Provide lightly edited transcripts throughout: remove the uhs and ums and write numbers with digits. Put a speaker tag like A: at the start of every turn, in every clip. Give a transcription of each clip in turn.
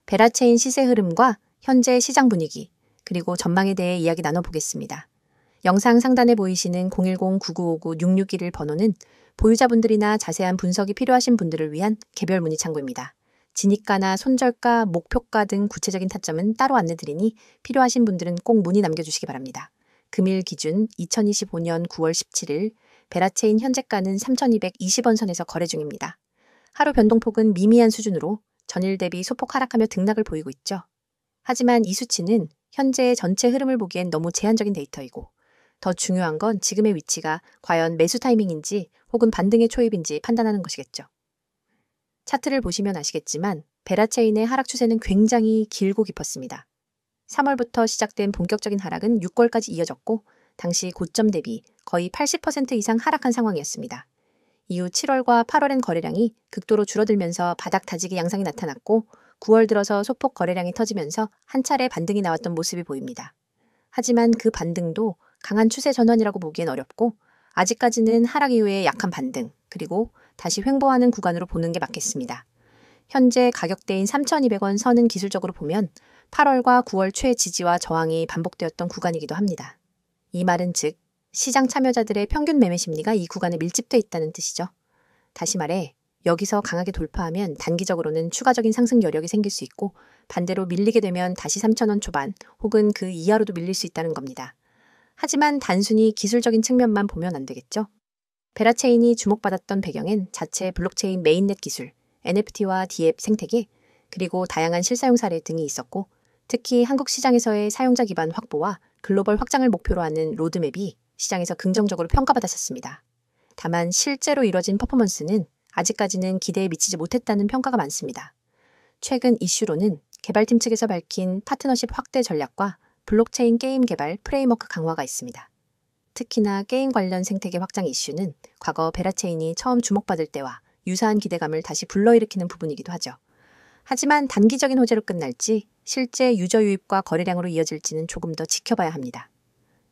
A: 베라체인 시세 흐름과 현재 시장 분위기, 그리고 전망에 대해 이야기 나눠보겠습니다. 영상 상단에 보이시는 010-9959-661 번호는 보유자분들이나 자세한 분석이 필요하신 분들을 위한 개별 문의 창구입니다. 진입가나 손절가, 목표가 등 구체적인 타점은 따로 안내드리니 필요하신 분들은 꼭 문의 남겨주시기 바랍니다. 금일 기준 2025년 9월 17일 베라체인 현재가는 3,220원 선에서 거래 중입니다. 하루 변동폭은 미미한 수준으로 전일 대비 소폭 하락하며 등락을 보이고 있죠. 하지만 이 수치는 현재의 전체 흐름을 보기엔 너무 제한적인 데이터이고 더 중요한 건 지금의 위치가 과연 매수 타이밍인지 혹은 반등의 초입인지 판단하는 것이겠죠. 차트를 보시면 아시겠지만 베라체인의 하락 추세는 굉장히 길고 깊었습니다. 3월부터 시작된 본격적인 하락은 6월까지 이어졌고 당시 고점 대비 거의 80% 이상 하락한 상황이었습니다. 이후 7월과 8월엔 거래량이 극도로 줄어들면서 바닥 다지기 양상이 나타났고 9월 들어서 소폭 거래량이 터지면서 한 차례 반등이 나왔던 모습이 보입니다. 하지만 그 반등도 강한 추세 전환이라고 보기엔 어렵고 아직까지는 하락 이후의 약한 반등, 그리고 다시 횡보하는 구간으로 보는 게 맞겠습니다. 현재 가격대인 3,200원 선은 기술적으로 보면 8월과 9월 최지지와 저항이 반복되었던 구간이기도 합니다. 이 말은 즉 시장 참여자들의 평균 매매 심리가 이 구간에 밀집돼 있다는 뜻이죠. 다시 말해 여기서 강하게 돌파하면 단기적으로는 추가적인 상승 여력이 생길 수 있고 반대로 밀리게 되면 다시 3,000원 초반 혹은 그 이하로도 밀릴 수 있다는 겁니다. 하지만 단순히 기술적인 측면만 보면 안 되겠죠. 베라체인이 주목받았던 배경엔 자체 블록체인 메인넷 기술, NFT와 DApp 생태계, 그리고 다양한 실사용 사례 등이 있었고 특히 한국 시장에서의 사용자 기반 확보와 글로벌 확장을 목표로 하는 로드맵이 시장에서 긍정적으로 평가받았었습니다. 다만 실제로 이뤄진 퍼포먼스는 아직까지는 기대에 미치지 못했다는 평가가 많습니다. 최근 이슈로는 개발팀 측에서 밝힌 파트너십 확대 전략과 블록체인 게임 개발 프레임워크 강화가 있습니다. 특히나 게임 관련 생태계 확장 이슈는 과거 베라체인이 처음 주목받을 때와 유사한 기대감을 다시 불러일으키는 부분이기도 하죠. 하지만 단기적인 호재로 끝날지 실제 유저 유입과 거래량으로 이어질지는 조금 더 지켜봐야 합니다.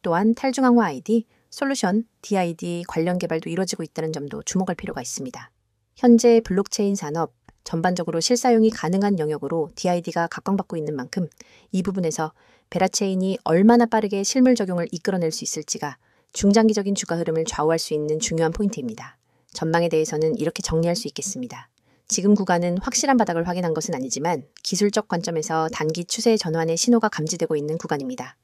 A: 또한 탈중앙화 ID, 솔루션, DID 관련 개발도 이루어지고 있다는 점도 주목할 필요가 있습니다. 현재 블록체인 산업, 전반적으로 실사용이 가능한 영역으로 DID가 각광받고 있는 만큼 이 부분에서 베라체인이 얼마나 빠르게 실물 적용을 이끌어낼 수 있을지가 중장기적인 주가 흐름을 좌우할 수 있는 중요한 포인트입니다. 전망에 대해서는 이렇게 정리할 수 있겠습니다. 지금 구간은 확실한 바닥을 확인한 것은 아니지만 기술적 관점에서 단기 추세 전환의 신호가 감지되고 있는 구간입니다.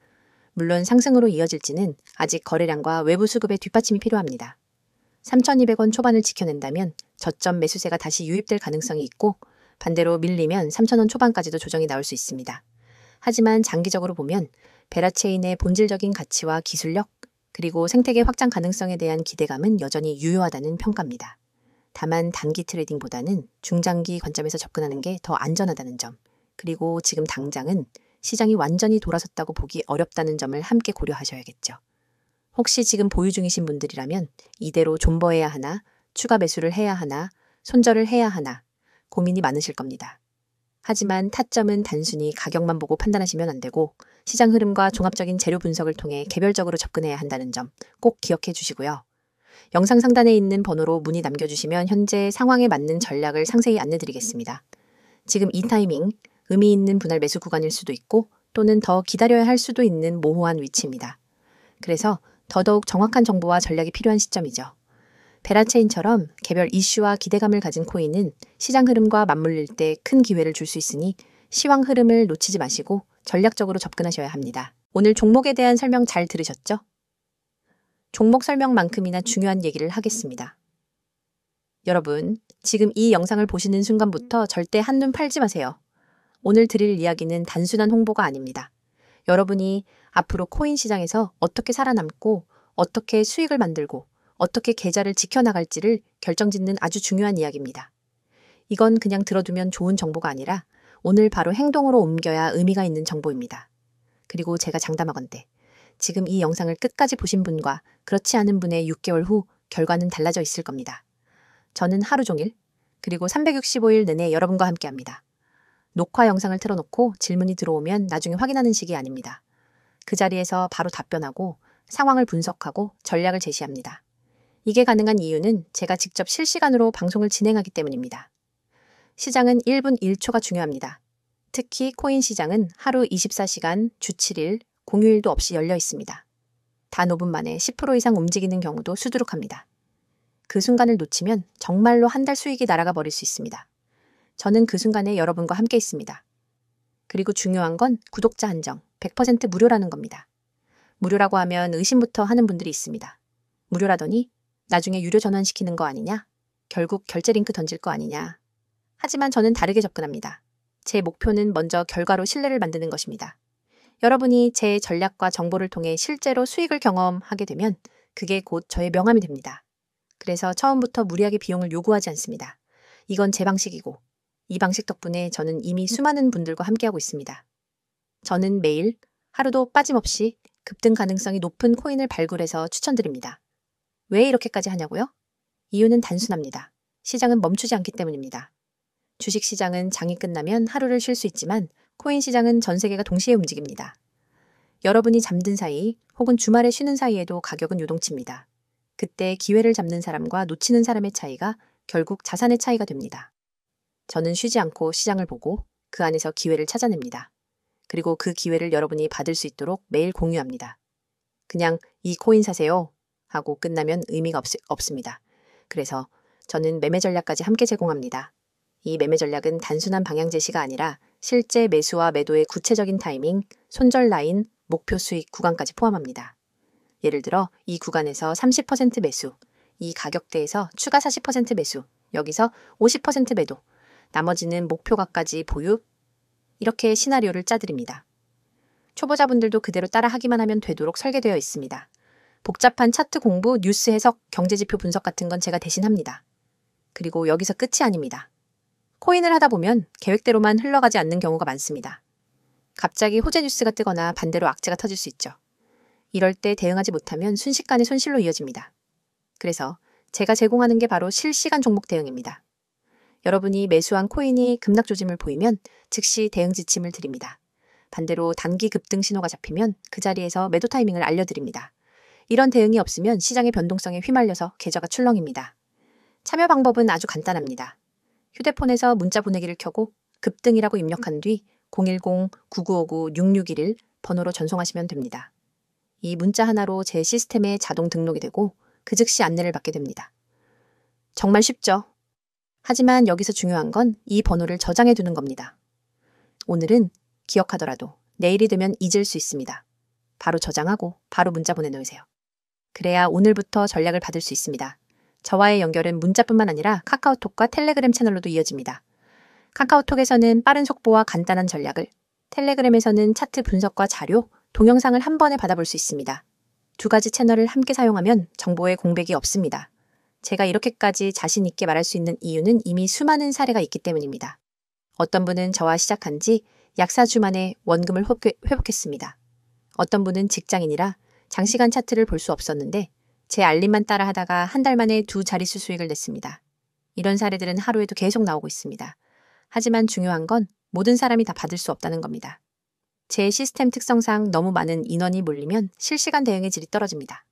A: 물론 상승으로 이어질지는 아직 거래량과 외부 수급의 뒷받침이 필요합니다. 3,200원 초반을 지켜낸다면 저점 매수세가 다시 유입될 가능성이 있고 반대로 밀리면 3,000원 초반까지도 조정이 나올 수 있습니다. 하지만 장기적으로 보면 베라체인의 본질적인 가치와 기술력, 그리고 생태계 확장 가능성에 대한 기대감은 여전히 유효하다는 평가입니다. 다만 단기 트레이딩보다는 중장기 관점에서 접근하는 게 더 안전하다는 점, 그리고 지금 당장은 시장이 완전히 돌아섰다고 보기 어렵다는 점을 함께 고려하셔야겠죠. 혹시 지금 보유 중이신 분들이라면 이대로 존버해야 하나, 추가 매수를 해야 하나, 손절을 해야 하나 고민이 많으실 겁니다. 하지만 타점은 단순히 가격만 보고 판단하시면 안 되고 시장 흐름과 종합적인 재료 분석을 통해 개별적으로 접근해야 한다는 점 꼭 기억해 주시고요. 영상 상단에 있는 번호로 문의 남겨주시면 현재 상황에 맞는 전략을 상세히 안내드리겠습니다. 지금 이 타이밍, 의미 있는 분할 매수 구간일 수도 있고 또는 더 기다려야 할 수도 있는 모호한 위치입니다. 그래서 더더욱 정확한 정보와 전략이 필요한 시점이죠. 베라체인처럼 개별 이슈와 기대감을 가진 코인은 시장 흐름과 맞물릴 때 큰 기회를 줄 수 있으니 시황 흐름을 놓치지 마시고 전략적으로 접근하셔야 합니다. 오늘 종목에 대한 설명 잘 들으셨죠? 종목 설명만큼이나 중요한 얘기를 하겠습니다. 여러분, 지금 이 영상을 보시는 순간부터 절대 한눈 팔지 마세요. 오늘 드릴 이야기는 단순한 홍보가 아닙니다. 여러분이 앞으로 코인 시장에서 어떻게 살아남고 어떻게 수익을 만들고 어떻게 계좌를 지켜나갈지를 결정짓는 아주 중요한 이야기입니다. 이건 그냥 들어두면 좋은 정보가 아니라 오늘 바로 행동으로 옮겨야 의미가 있는 정보입니다. 그리고 제가 장담하건대 지금 이 영상을 끝까지 보신 분과 그렇지 않은 분의 6개월 후 결과는 달라져 있을 겁니다. 저는 하루 종일 그리고 365일 내내 여러분과 함께합니다. 녹화 영상을 틀어놓고 질문이 들어오면 나중에 확인하는 식이 아닙니다. 그 자리에서 바로 답변하고 상황을 분석하고 전략을 제시합니다. 이게 가능한 이유는 제가 직접 실시간으로 방송을 진행하기 때문입니다. 시장은 1분 1초가 중요합니다. 특히 코인 시장은 하루 24시간, 주 7일, 공휴일도 없이 열려 있습니다. 단 5분 만에 10% 이상 움직이는 경우도 수두룩합니다. 그 순간을 놓치면 정말로 한 달 수익이 날아가 버릴 수 있습니다. 저는 그 순간에 여러분과 함께 있습니다. 그리고 중요한 건 구독자 한정, 100% 무료라는 겁니다. 무료라고 하면 의심부터 하는 분들이 있습니다. 무료라더니 나중에 유료 전환시키는 거 아니냐? 결국 결제 링크 던질 거 아니냐? 하지만 저는 다르게 접근합니다. 제 목표는 먼저 결과로 신뢰를 만드는 것입니다. 여러분이 제 전략과 정보를 통해 실제로 수익을 경험하게 되면 그게 곧 저의 명함이 됩니다. 그래서 처음부터 무리하게 비용을 요구하지 않습니다. 이건 제 방식이고 이 방식 덕분에 저는 이미 수많은 분들과 함께하고 있습니다. 저는 매일 하루도 빠짐없이 급등 가능성이 높은 코인을 발굴해서 추천드립니다. 왜 이렇게까지 하냐고요? 이유는 단순합니다. 시장은 멈추지 않기 때문입니다. 주식 시장은 장이 끝나면 하루를 쉴 수 있지만 코인 시장은 전 세계가 동시에 움직입니다. 여러분이 잠든 사이 혹은 주말에 쉬는 사이에도 가격은 요동칩니다. 그때 기회를 잡는 사람과 놓치는 사람의 차이가 결국 자산의 차이가 됩니다. 저는 쉬지 않고 시장을 보고 그 안에서 기회를 찾아냅니다. 그리고 그 기회를 여러분이 받을 수 있도록 매일 공유합니다. 그냥 이 코인 사세요 하고 끝나면 의미가 없습니다. 그래서 저는 매매 전략까지 함께 제공합니다. 이 매매 전략은 단순한 방향 제시가 아니라 실제 매수와 매도의 구체적인 타이밍, 손절 라인, 목표 수익 구간까지 포함합니다. 예를 들어 이 구간에서 30% 매수, 이 가격대에서 추가 40% 매수, 여기서 50% 매도, 나머지는 목표가까지 보유, 이렇게 시나리오를 짜드립니다. 초보자분들도 그대로 따라하기만 하면 되도록 설계되어 있습니다. 복잡한 차트 공부, 뉴스 해석, 경제지표 분석 같은 건 제가 대신 합니다. 그리고 여기서 끝이 아닙니다. 코인을 하다 보면 계획대로만 흘러가지 않는 경우가 많습니다. 갑자기 호재 뉴스가 뜨거나 반대로 악재가 터질 수 있죠. 이럴 때 대응하지 못하면 순식간에 손실로 이어집니다. 그래서 제가 제공하는 게 바로 실시간 종목 대응입니다. 여러분이 매수한 코인이 급락 조짐을 보이면 즉시 대응 지침을 드립니다. 반대로 단기 급등 신호가 잡히면 그 자리에서 매도 타이밍을 알려드립니다. 이런 대응이 없으면 시장의 변동성에 휘말려서 계좌가 출렁입니다. 참여 방법은 아주 간단합니다. 휴대폰에서 문자 보내기를 켜고 급등이라고 입력한 뒤 010-9959-6611 번호로 전송하시면 됩니다. 이 문자 하나로 제 시스템에 자동 등록이 되고 그 즉시 안내를 받게 됩니다. 정말 쉽죠? 하지만 여기서 중요한 건 이 번호를 저장해 두는 겁니다. 오늘은 기억하더라도 내일이 되면 잊을 수 있습니다. 바로 저장하고 바로 문자 보내놓으세요. 그래야 오늘부터 전략을 받을 수 있습니다. 저와의 연결은 문자뿐만 아니라 카카오톡과 텔레그램 채널로도 이어집니다. 카카오톡에서는 빠른 속보와 간단한 전략을, 텔레그램에서는 차트 분석과 자료, 동영상을 한 번에 받아볼 수 있습니다. 두 가지 채널을 함께 사용하면 정보의 공백이 없습니다. 제가 이렇게까지 자신 있게 말할 수 있는 이유는 이미 수많은 사례가 있기 때문입니다. 어떤 분은 저와 시작한 지 약 4주 만에 원금을 회복했습니다. 어떤 분은 직장인이라 장시간 차트를 볼 수 없었는데 제 알림만 따라 하다가 한 달 만에 2 자릿수 수익을 냈습니다. 이런 사례들은 하루에도 계속 나오고 있습니다. 하지만 중요한 건 모든 사람이 다 받을 수 없다는 겁니다. 제 시스템 특성상 너무 많은 인원이 몰리면 실시간 대응의 질이 떨어집니다.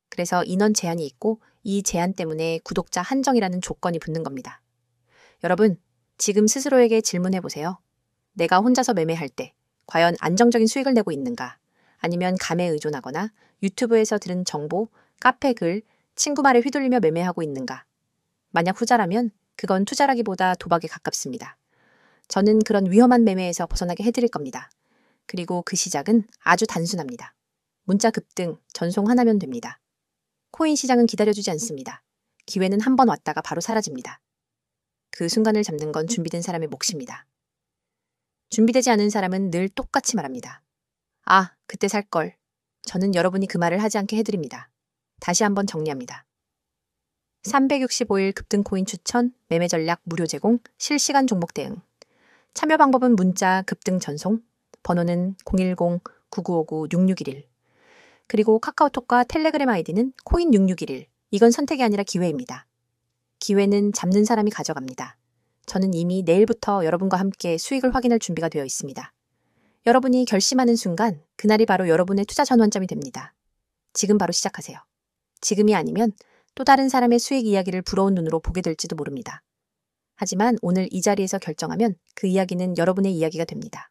A: 그래서 인원 제한이 있고 이 제한 때문에 구독자 한정이라는 조건이 붙는 겁니다. 여러분, 지금 스스로에게 질문해 보세요. 내가 혼자서 매매할 때 과연 안정적인 수익을 내고 있는가? 아니면 감에 의존하거나 유튜브에서 들은 정보, 카페 글, 친구 말에 휘둘리며 매매하고 있는가? 만약 후자라면 그건 투자라기보다 도박에 가깝습니다. 저는 그런 위험한 매매에서 벗어나게 해드릴 겁니다. 그리고 그 시작은 아주 단순합니다. 문자 급등, 전송 하나면 됩니다. 코인 시장은 기다려주지 않습니다. 기회는 한 번 왔다가 바로 사라집니다. 그 순간을 잡는 건 준비된 사람의 몫입니다. 준비되지 않은 사람은 늘 똑같이 말합니다. 아, 그때 살걸. 저는 여러분이 그 말을 하지 않게 해드립니다. 다시 한번 정리합니다. 365일 급등 코인 추천, 매매 전략 무료 제공, 실시간 종목 대응. 참여 방법은 문자 급등 전송, 번호는 010-9959-6611. 그리고 카카오톡과 텔레그램 아이디는 코인6611. 이건 선택이 아니라 기회입니다. 기회는 잡는 사람이 가져갑니다. 저는 이미 내일부터 여러분과 함께 수익을 확인할 준비가 되어 있습니다. 여러분이 결심하는 순간 그날이 바로 여러분의 투자 전환점이 됩니다. 지금 바로 시작하세요. 지금이 아니면 또 다른 사람의 수익 이야기를 부러운 눈으로 보게 될지도 모릅니다. 하지만 오늘 이 자리에서 결정하면 그 이야기는 여러분의 이야기가 됩니다.